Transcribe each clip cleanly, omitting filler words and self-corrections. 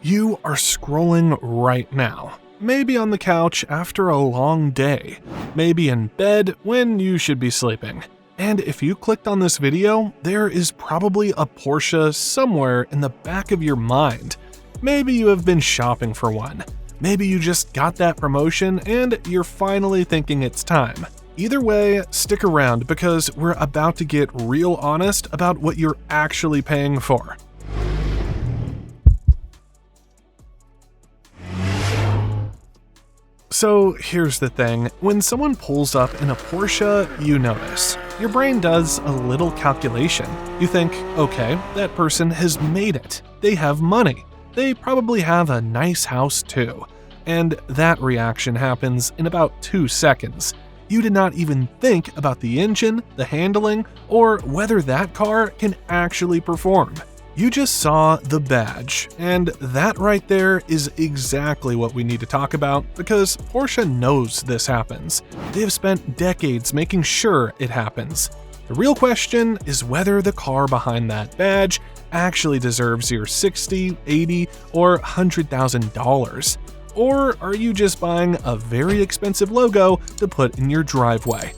You are scrolling right now. Maybe on the couch after a long day. Maybe in bed when you should be sleeping. And if you clicked on this video, there is probably a Porsche somewhere in the back of your mind. Maybe you have been shopping for one. Maybe you just got that promotion and you're finally thinking it's time. Either way, stick around because we're about to get real honest about what you're actually paying for. So here's the thing, when someone pulls up in a Porsche, you notice. Your brain does a little calculation. You think, okay, that person has made it. They have money. They probably have a nice house too. And that reaction happens in about 2 seconds. You did not even think about the engine, the handling, or whether that car can actually perform. You just saw the badge, and that right there is exactly what we need to talk about because Porsche knows this happens. They have spent decades making sure it happens. The real question is whether the car behind that badge actually deserves your $60,000, $80,000, or $100,000. Or are you just buying a very expensive logo to put in your driveway?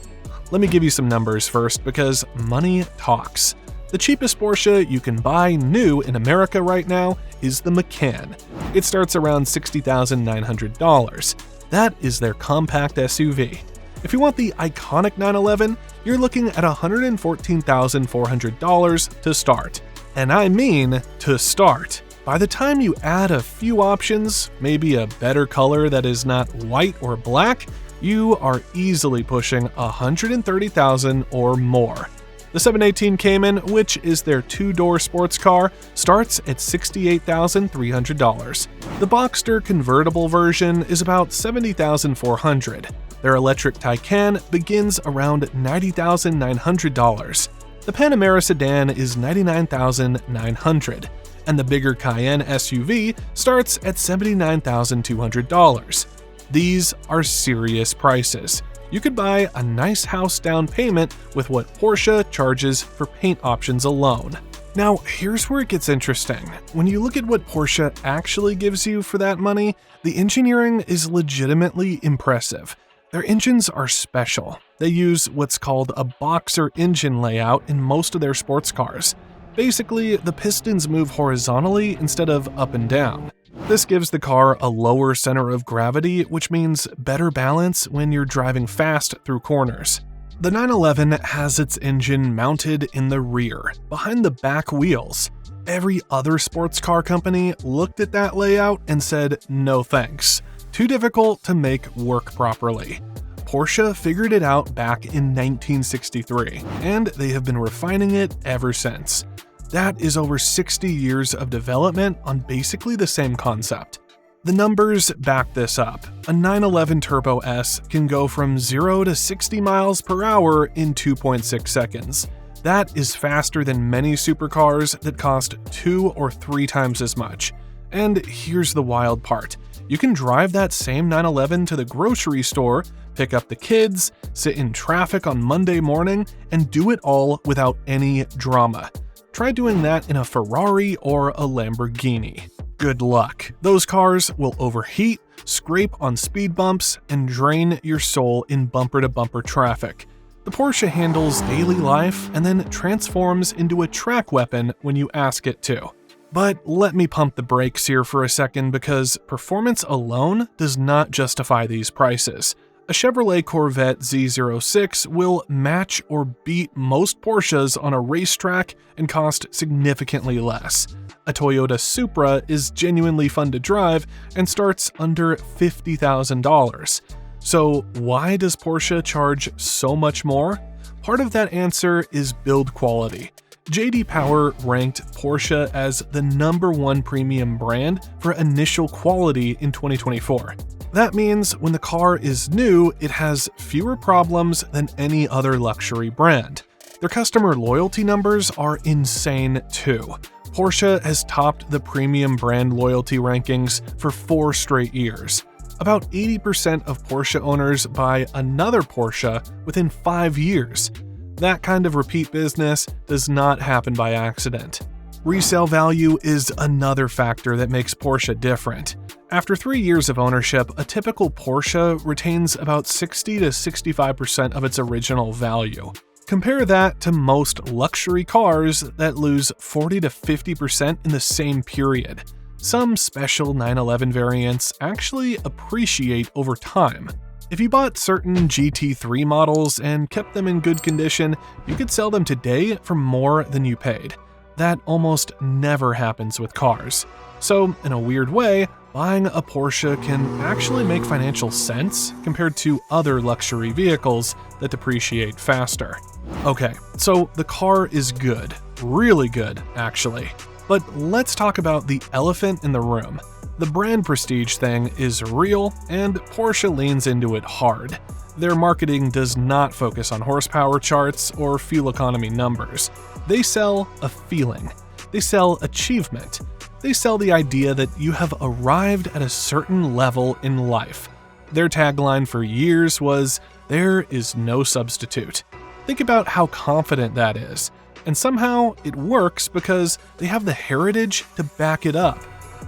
Let me give you some numbers first because money talks. The cheapest Porsche you can buy new in America right now is the Macan. It starts around $60,900. That is their compact SUV. If you want the iconic 911, you're looking at $114,400 to start. And I mean to start. By the time you add a few options, maybe a better color that is not white or black, you are easily pushing $130,000 or more. The 718 Cayman, which is their two-door sports car, starts at $68,300. The Boxster convertible version is about $70,400. Their electric Taycan begins around $90,900. The Panamera sedan is $99,900, and the bigger Cayenne SUV starts at $79,200. These are serious prices. You could buy a nice house down payment with what Porsche charges for paint options alone. Now, here's where it gets interesting. When you look at what Porsche actually gives you for that money, the engineering is legitimately impressive. Their engines are special. They use what's called a boxer engine layout in most of their sports cars. Basically, the pistons move horizontally instead of up and down. This gives the car a lower center of gravity, which means better balance when you're driving fast through corners. The 911 has its engine mounted in the rear, behind the back wheels. Every other sports car company looked at that layout and said, no thanks. Too difficult to make work properly. Porsche figured it out back in 1963, and they have been refining it ever since. That is over 60 years of development on basically the same concept. The numbers back this up. A 911 Turbo S can go from 0 to 60 miles per hour in 2.6 seconds. That is faster than many supercars that cost 2 or 3 times as much. And here's the wild part. You can drive that same 911 to the grocery store, pick up the kids, sit in traffic on Monday morning, and do it all without any drama. Try doing that in a Ferrari or a Lamborghini. Good luck. Those cars will overheat, scrape on speed bumps, and drain your soul in bumper-to-bumper traffic. The Porsche handles daily life and then transforms into a track weapon when you ask it to. But let me pump the brakes here for a second because performance alone does not justify these prices. A Chevrolet Corvette Z06 will match or beat most Porsches on a racetrack and cost significantly less. A Toyota Supra is genuinely fun to drive and starts under $50,000. So why does Porsche charge so much more? Part of that answer is build quality. J.D. Power ranked Porsche as the #1 premium brand for initial quality in 2024. That means when the car is new, it has fewer problems than any other luxury brand. Their customer loyalty numbers are insane too. Porsche has topped the premium brand loyalty rankings for 4 straight years. About 80% of Porsche owners buy another Porsche within 5 years. That kind of repeat business does not happen by accident. Resale value is another factor that makes Porsche different. After 3 years of ownership, a typical Porsche retains about 60 to 65% of its original value. Compare that to most luxury cars that lose 40 to 50% in the same period. Some special 911 variants actually appreciate over time. If you bought certain GT3 models and kept them in good condition, you could sell them today for more than you paid. That almost never happens with cars. So, in a weird way, buying a Porsche can actually make financial sense compared to other luxury vehicles that depreciate faster. Okay, so the car is good. Really good, actually. But let's talk about the elephant in the room. The brand prestige thing is real, and Porsche leans into it hard. Their marketing does not focus on horsepower charts or fuel economy numbers. They sell a feeling. They sell achievement. They sell the idea that you have arrived at a certain level in life. Their tagline for years was, "There is no substitute." Think about how confident that is. And somehow it works because they have the heritage to back it up.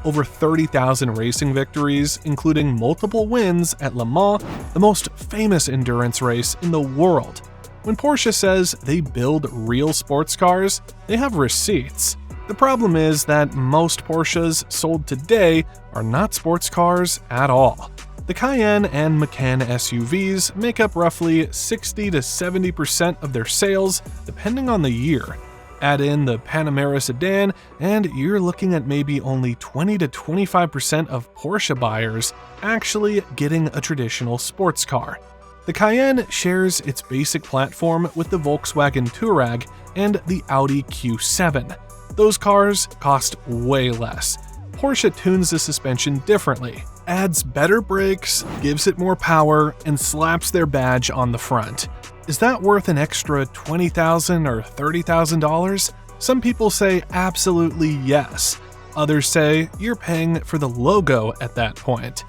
Over 30,000 racing victories, including multiple wins at Le Mans, the most famous endurance race in the world. When Porsche says they build real sports cars, they have receipts. The problem is that most Porsches sold today are not sports cars at all. The Cayenne and Macan SUVs make up roughly 60 to 70% of their sales, depending on the year. Add in the Panamera sedan, and you're looking at maybe only 20 to 25% of Porsche buyers actually getting a traditional sports car. The Cayenne shares its basic platform with the Volkswagen Touareg and the Audi Q7. Those cars cost way less. Porsche tunes the suspension differently, adds better brakes, gives it more power, and slaps their badge on the front. Is that worth an extra $20,000 or $30,000? Some people say absolutely yes. Others say you're paying for the logo at that point.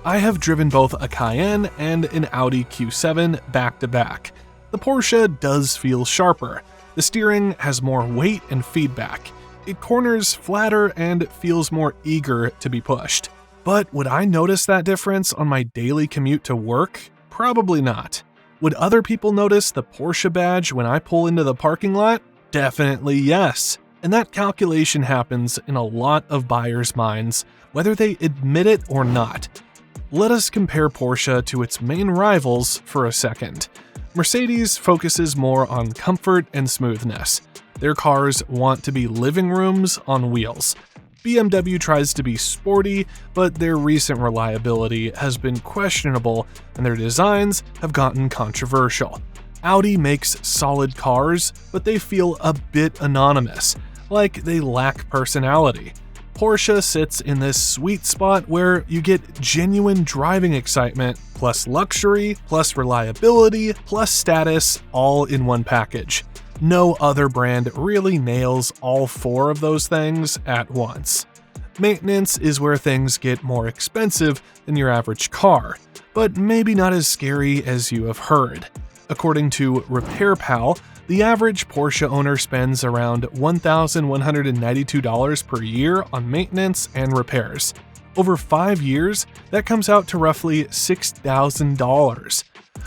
I have driven both a Cayenne and an Audi Q7 back to back. The Porsche does feel sharper. The steering has more weight and feedback. It corners flatter and feels more eager to be pushed. But would I notice that difference on my daily commute to work? Probably not. Would other people notice the Porsche badge when I pull into the parking lot? Definitely yes. And that calculation happens in a lot of buyers' minds, whether they admit it or not. Let us compare Porsche to its main rivals for a second. Mercedes focuses more on comfort and smoothness. Their cars want to be living rooms on wheels. BMW tries to be sporty, but their recent reliability has been questionable and their designs have gotten controversial. Audi makes solid cars, but they feel a bit anonymous, like they lack personality. Porsche sits in this sweet spot where you get genuine driving excitement, plus luxury, plus reliability, plus status, all in one package. No other brand really nails all four of those things at once. Maintenance is where things get more expensive than your average car, but maybe not as scary as you have heard. According to RepairPal, the average Porsche owner spends around $1,192 per year on maintenance and repairs. Over 5 years, that comes out to roughly $6,000.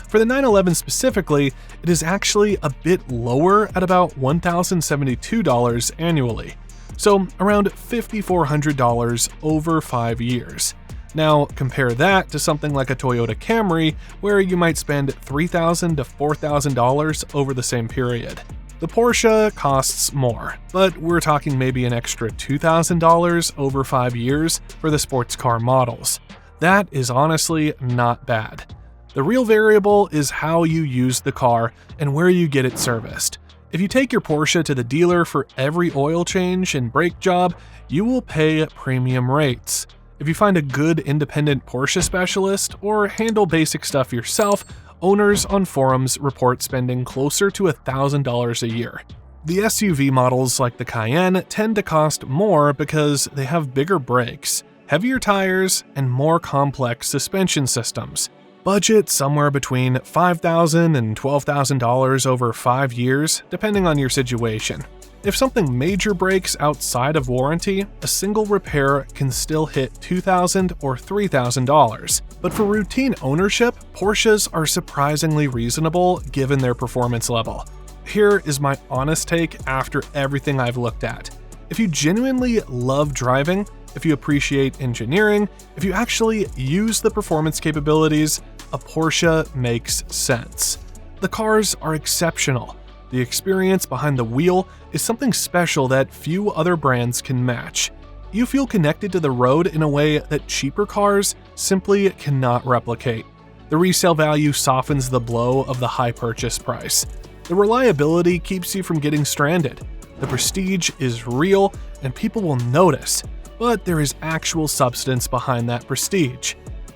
For the 911 specifically, it is actually a bit lower at about $1,072 annually, so around $5,400 over 5 years. Now, compare that to something like a Toyota Camry, where you might spend $3,000 to $4,000 over the same period. The Porsche costs more, but we're talking maybe an extra $2,000 over 5 years for the sports car models. That is honestly not bad. The real variable is how you use the car and where you get it serviced. If you take your Porsche to the dealer for every oil change and brake job, you will pay premium rates. If you find a good independent Porsche specialist or handle basic stuff yourself, owners on forums report spending closer to $1,000 a year. The SUV models like the Cayenne tend to cost more because they have bigger brakes, heavier tires, and more complex suspension systems. Budget somewhere between $5,000 and $12,000 over 5 years, depending on your situation. If something major breaks outside of warranty, a single repair can still hit $2,000 or $3,000. But for routine ownership, Porsches are surprisingly reasonable given their performance level. Here is my honest take after everything I've looked at. If you genuinely love driving, if you appreciate engineering, if you actually use the performance capabilities, a Porsche makes sense. The cars are exceptional. The experience behind the wheel is something special that few other brands can match. You feel connected to the road in a way that cheaper cars simply cannot replicate. The resale value softens the blow of the high purchase price. The reliability keeps you from getting stranded. The prestige is real and people will notice, but there is actual substance behind that prestige.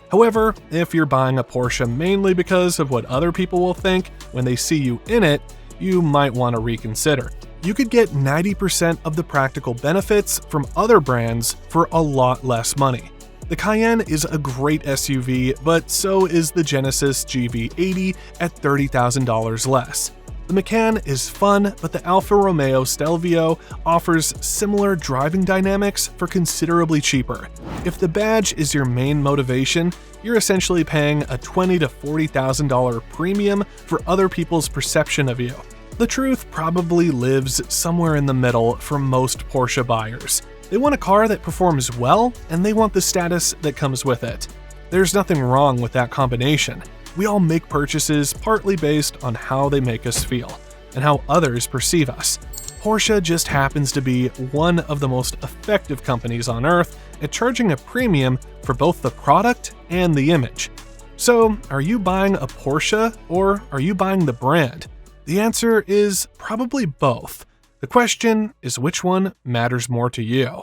However, if you're buying a Porsche mainly because of what other people will think when they see you in it, you might want to reconsider. You could get 90% of the practical benefits from other brands for a lot less money. The Cayenne is a great SUV, but so is the Genesis GV80 at $30,000 less. The Macan is fun, but the Alfa Romeo Stelvio offers similar driving dynamics for considerably cheaper. If the badge is your main motivation, you're essentially paying a $20,000 to $40,000 premium for other people's perception of you. The truth probably lives somewhere in the middle for most Porsche buyers. They want a car that performs well, and they want the status that comes with it. There's nothing wrong with that combination. We all make purchases partly based on how they make us feel, and how others perceive us. Porsche just happens to be one of the most effective companies on earth at charging a premium for both the product and the image. So, are you buying a Porsche or are you buying the brand? The answer is probably both. The question is which one matters more to you.